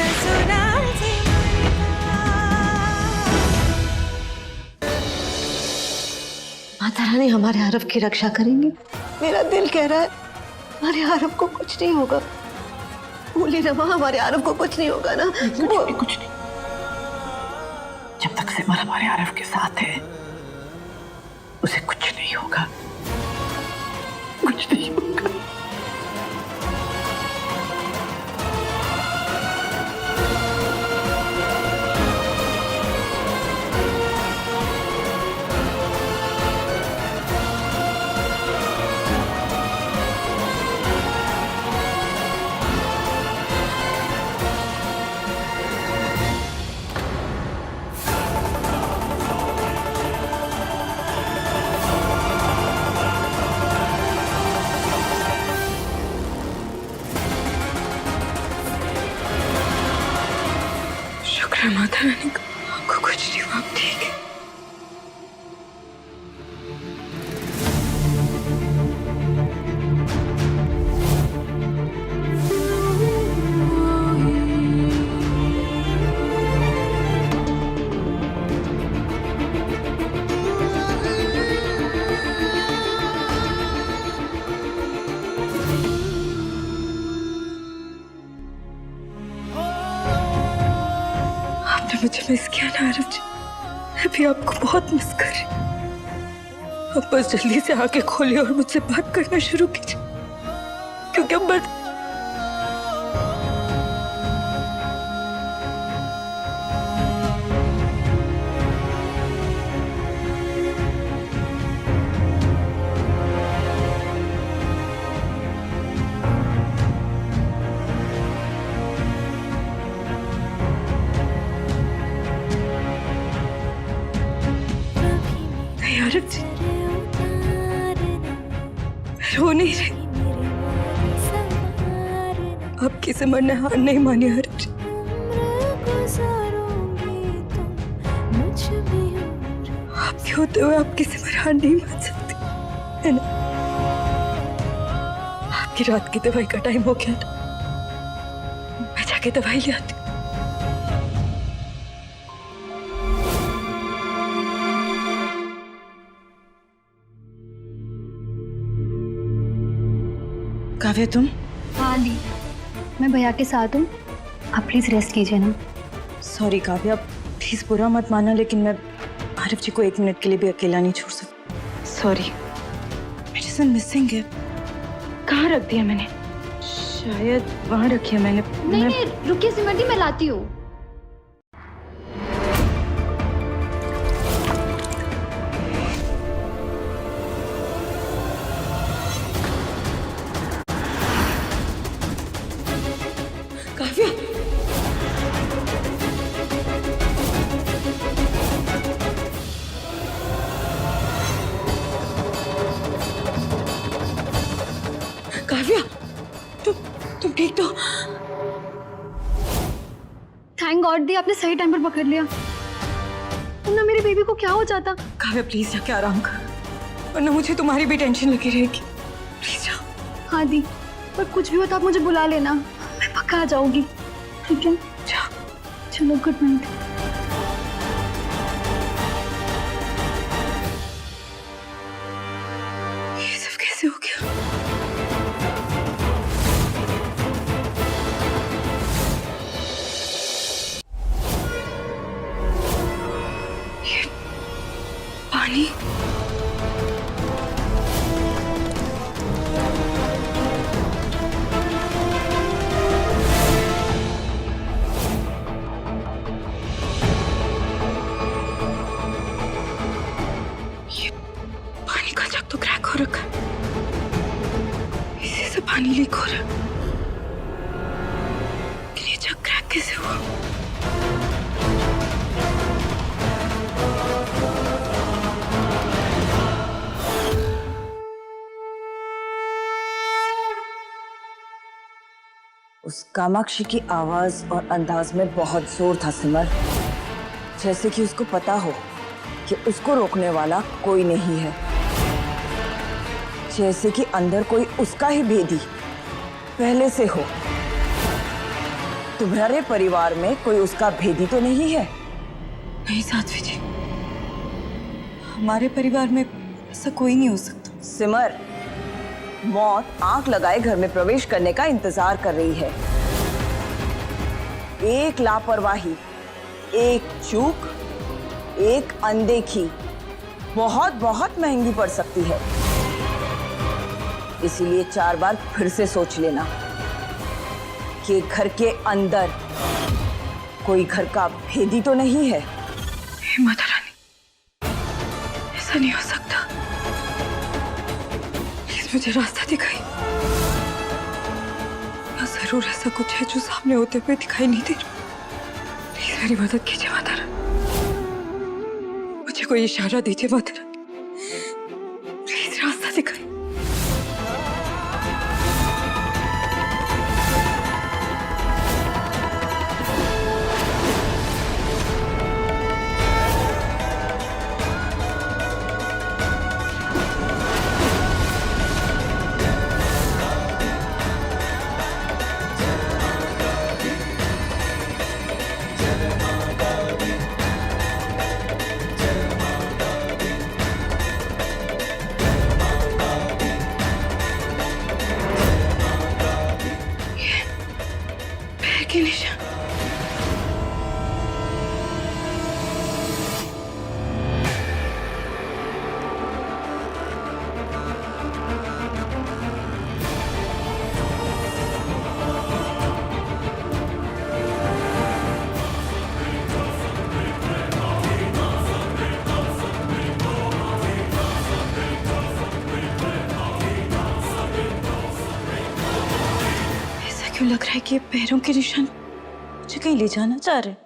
ससुराल से माता रानी हमारे आरव की रक्षा करेंगे। मेरा दिल कह रहा है हमारे आरव को कुछ नहीं होगा। बोली रमा, हमारे आरव को कुछ नहीं होगा ना? कुछ नहीं। जब तक सिमर हमारे आरव के साथ है उसे कुछ नहीं होगा, कुछ नहीं होगा। माता रानी को आपको कुछ नहीं हुआ, आप ठीक है? मुझे मिस किया ना आरव जी, मैं भी आपको बहुत मिस कर रही हूँ। अब बस जल्दी से आके खोलिए और मुझसे बात करना शुरू कीजिए, क्योंकि अब बस आरव जी रो नहीं रही। आपकी सिमर ने हार नहीं मानी आरव जी। आपके होते हुए आपकी सिमर हार नहीं मान सकती है ना? आपकी रात की दवाई का टाइम हो गया था, मैं जाके दवाई ले आती। काव्या तुम? हाँ दी, मैं भैया के साथ हूँ, आप प्लीज रेस्ट कीजिए ना। सॉरी काव्या, प्लीज बुरा मत माना, लेकिन मैं आरव जी को 1 मिनट के लिए भी अकेला नहीं छोड़ सकती। सॉरी, मेडिसिन मिसिंग है। कहाँ रख दिया मैंने? शायद वहाँ रखी है मैंने। नहीं, रुकिए सिमर दी, मैं लाती हूँ। काव्या, काव्या, तुम ठीक तो? थैंक गॉड दी, आपने सही टाइम पर पकड़ लिया, वरना मेरे बेबी को क्या हो जाता। काव्या प्लीज जाके आराम कर, वरना मुझे तुम्हारी भी टेंशन लगी रहेगी। प्लीज जाओ। हाँ दी, पर कुछ भी हो तो आप मुझे बुला लेना, मैं पक्का आ जाऊंगी, ठीक है? चलो, गुड नाइट। ये सब कैसे हो गया? ये पानी, तो क्रैक हो रखा, इसी से पानी लीक हो रहा। ये जग क्रैक कैसे हुआ? उस कामाक्षी की आवाज और अंदाज में बहुत जोर था सिमर, जैसे कि उसको पता हो कि उसको रोकने वाला कोई नहीं है, जैसे कि अंदर कोई उसका ही भेदी पहले से हो। तुम्हारे परिवार में कोई उसका भेदी तो नहीं है? नहीं साध्वी जी, हमारे परिवार में ऐसा कोई नहीं हो सकता। सिमर, मौत आंख लगाए घर में प्रवेश करने का इंतजार कर रही है। एक लापरवाही, एक चूक, एक अनदेखी बहुत बहुत महंगी पड़ सकती है। इसीलिए 4 बार फिर से सोच लेना कि घर के अंदर कोई घर का भेदी तो नहीं है। हे माता रानी, ऐसा नहीं हो सकता। प्लीज मुझे रास्ता दिखाई। या जरूर ऐसा कुछ है जो सामने होते हुए दिखाई नहीं दे रहा। प्लीज मेरी मदद कीजिए माता रानी, मुझे कोई इशारा दीजिए माता रानी, प्लीज रास्ता दिखाई। के निशान। क्यों लग रहा है कि ये पैरों के निशान मुझे कहीं ले जाना चाह रहे हैं?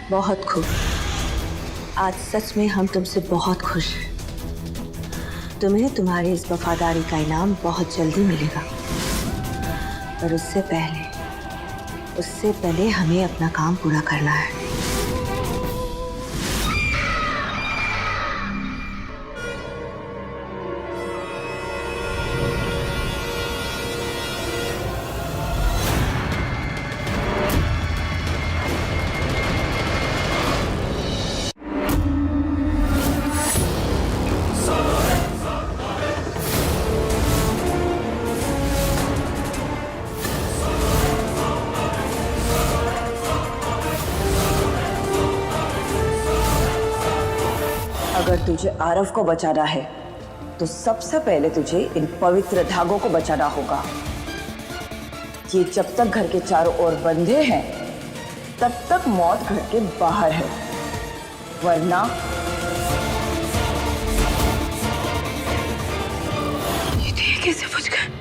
बहुत खुश। आज सच में हम तुमसे बहुत खुश हैं। तुम्हें तुम्हारी इस वफादारी का इनाम बहुत जल्दी मिलेगा, पर उससे पहले हमें अपना काम पूरा करना है। अगर तुझे आरव को बचाना है तो सबसे पहले तुझे इन पवित्र धागों को बचाना होगा। ये जब तक घर के चारों ओर बंधे हैं तब तक मौत घर के बाहर है, वरना ये कैसे बुझ गए?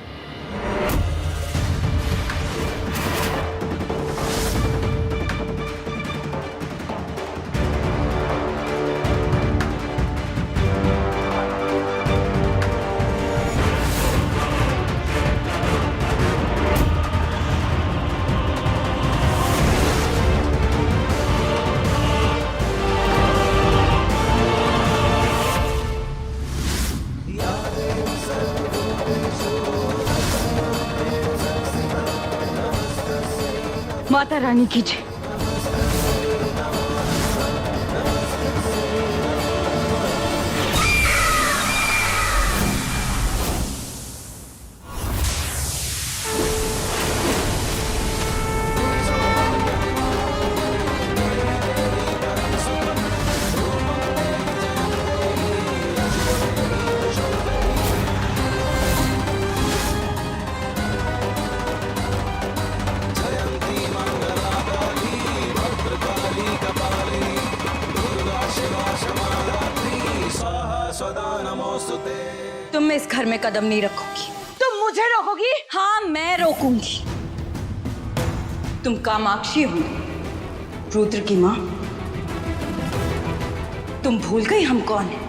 माता रानी की जय। घर में कदम नहीं रखूंगी। तुम मुझे रोकोगी? हाँ, मैं रोकूंगी। तुम कामाक्षी हो, रुद्र की माँ। तुम भूल गई हम कौन हैं?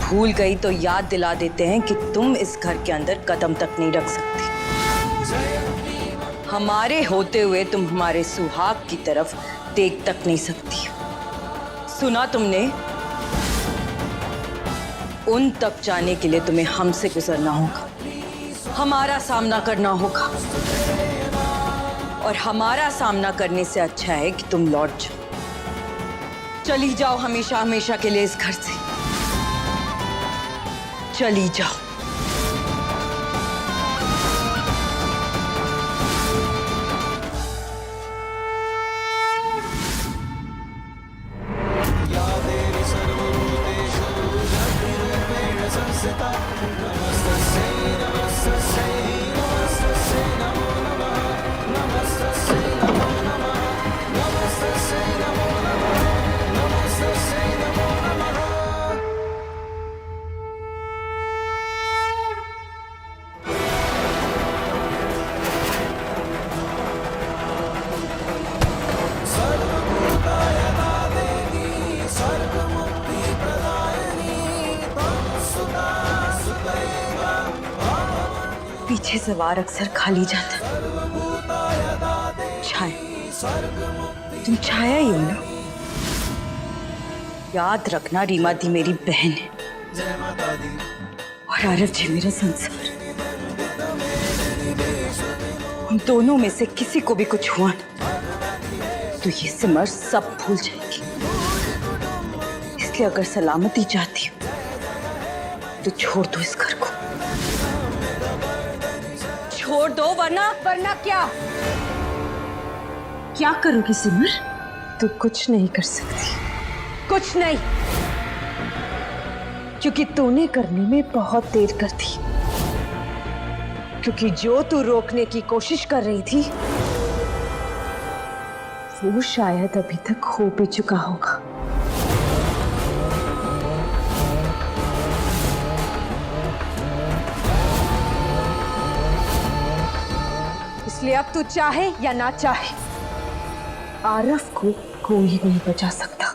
भूल गई तो याद दिला देते हैं कि तुम इस घर के अंदर कदम तक नहीं रख सकती। हमारे होते हुए तुम हमारे सुहाग की तरफ देख तक नहीं सकती। सुना तुमने? उन तक जाने के लिए तुम्हें हमसे गुजरना होगा, हमारा सामना करना होगा। और हमारा सामना करने से अच्छा है कि तुम लौट जाओ। चली जाओ हमेशा हमेशा के लिए इस घर से। चली जाओ। पीछे से वार अक्सर खाली जाता। छाया, तुम छाया ही हो ना? याद रखना, रीमा दी मेरी बहन है और आरव जी मेरा संसार। उन दोनों में से किसी को भी कुछ हुआ ना तो ये सिमर सब भूल जाएगी। इसलिए अगर सलामती चाहती हो तो छोड़ दो इस घर को। छोड़ दो, वरना क्या करोगी सिमर? तू कुछ नहीं कर सकती। कुछ नहीं, क्योंकि तूने करने में बहुत देर कर दी। क्योंकि जो तू रोकने की कोशिश कर रही थी वो शायद अभी तक हो भी चुका होगा। इसलिए अब तू चाहे या ना चाहे, आरव को कोई नहीं बचा सकता।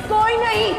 कोई नहीं।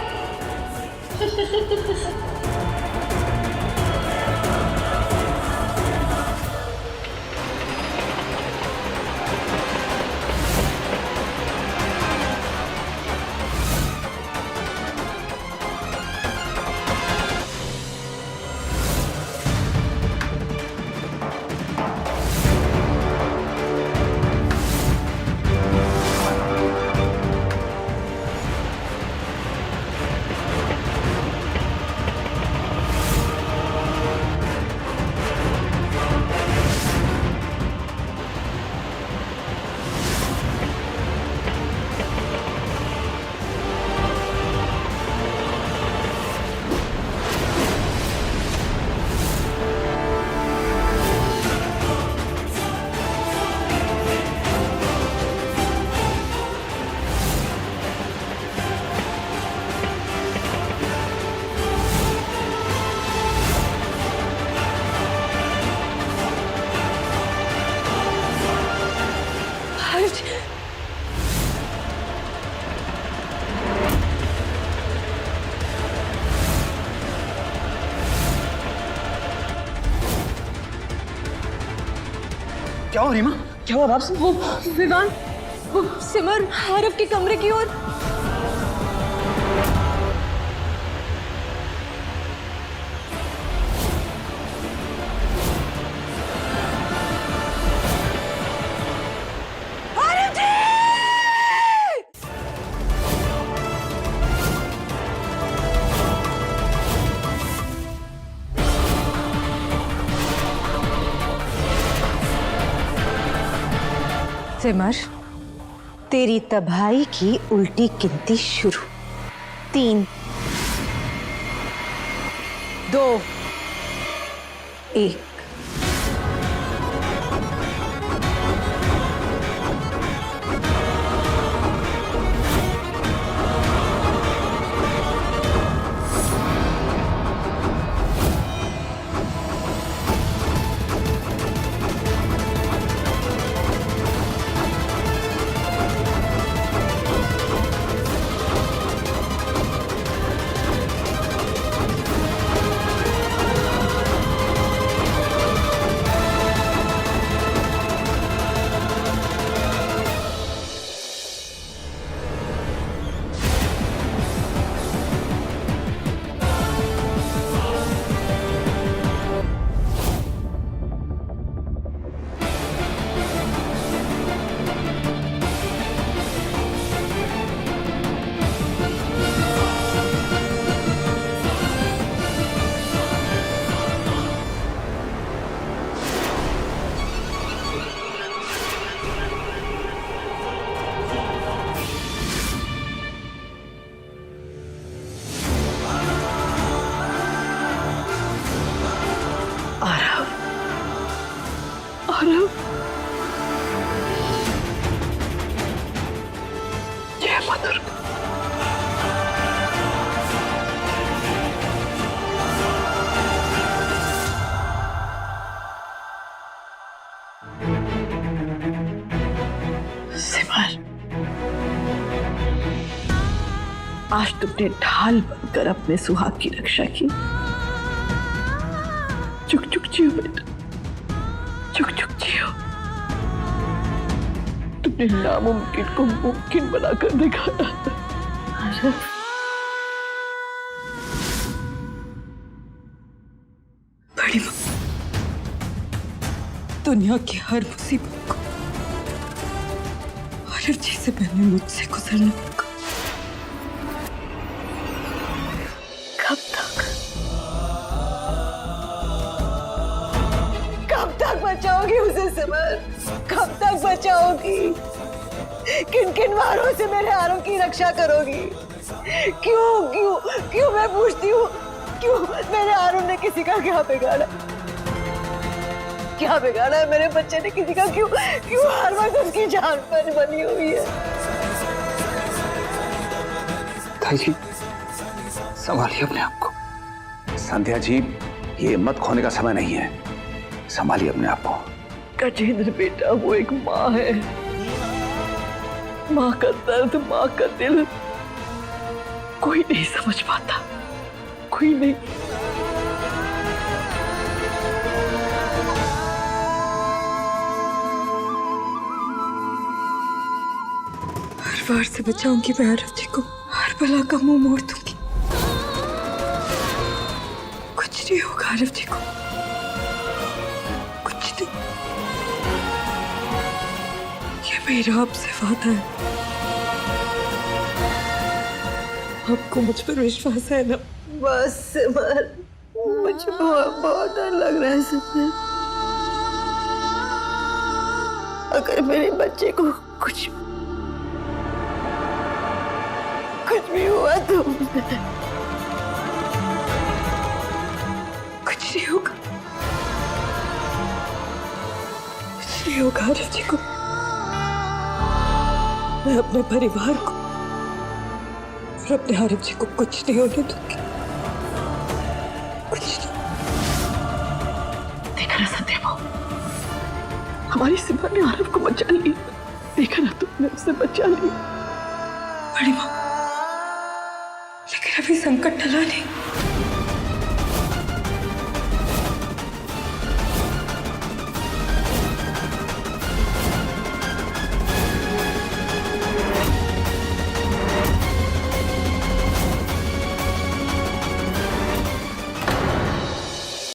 क्या हुआ रीमा? क्या हुआ वापस? वो विवान, वो सिमर आरव के कमरे की ओर। सिमर, तेरी तबाही की उल्टी गिनती शुरू। 3, 2, 1। आज तुमने ढाल बनकर अपने सुहाग की रक्षा की। चुक चुक जियो बेटा, चुक चुक जियो। तुमने नामुमकिन को मुमकिन बनाकर दिखाया। बड़ी माँ, दुनिया की हर मुसीबत को आरव जी से पहले मुझसे गुजरना होगा। कब तक बचाओगी उसे सिमर? कब तक बचाओगी? किन किन वारों से मेरे आरव की रक्षा करोगी? क्यों क्यों क्यों मैं पूछती हूँ, क्यों मेरे आरव ने किसी का क्या बिगाड़ा? क्या बिगाड़ा है मेरे बच्चे ने किसी का? क्यों क्यों हर वक्त उसकी जान पर बनी हुई है? ताई जी, संभालिए अपने आप को। संध्या जी, ये मत खोने का समय नहीं है, संभालिए अपने आप को। गजेंद्र बेटा, वो एक माँ है। माँ का दर्द, माँ का दिल कोई नहीं समझ पाता, कोई नहीं। हर बार से बचाऊंगी मैं आरव जी को, हर बला का मुंह मोड़ दूंगी। कुछ नहीं होगा आरव जी को, कुछ नहीं। ये मेरा आपसे वादा है। आपको मुझ पर विश्वास है ना? बस सिमर, मुझे बहुत डर लग रहा है सिमर। अगर मेरे बच्चे को कुछ भी हुआ तो कुछ नहीं होगा, कुछ नहीं होगा आरव जी को। मैं अपने परिवार को और अपने आरव जी को कुछ नहीं होने दूंगी, कुछ नहीं। देखा ना संध्या, हमारी सिमर ने आरव को बचा लिया। देखा ना, तुमने उसे बचा लिया। बड़ी माँ, लेकिन अभी संकट टला नहीं।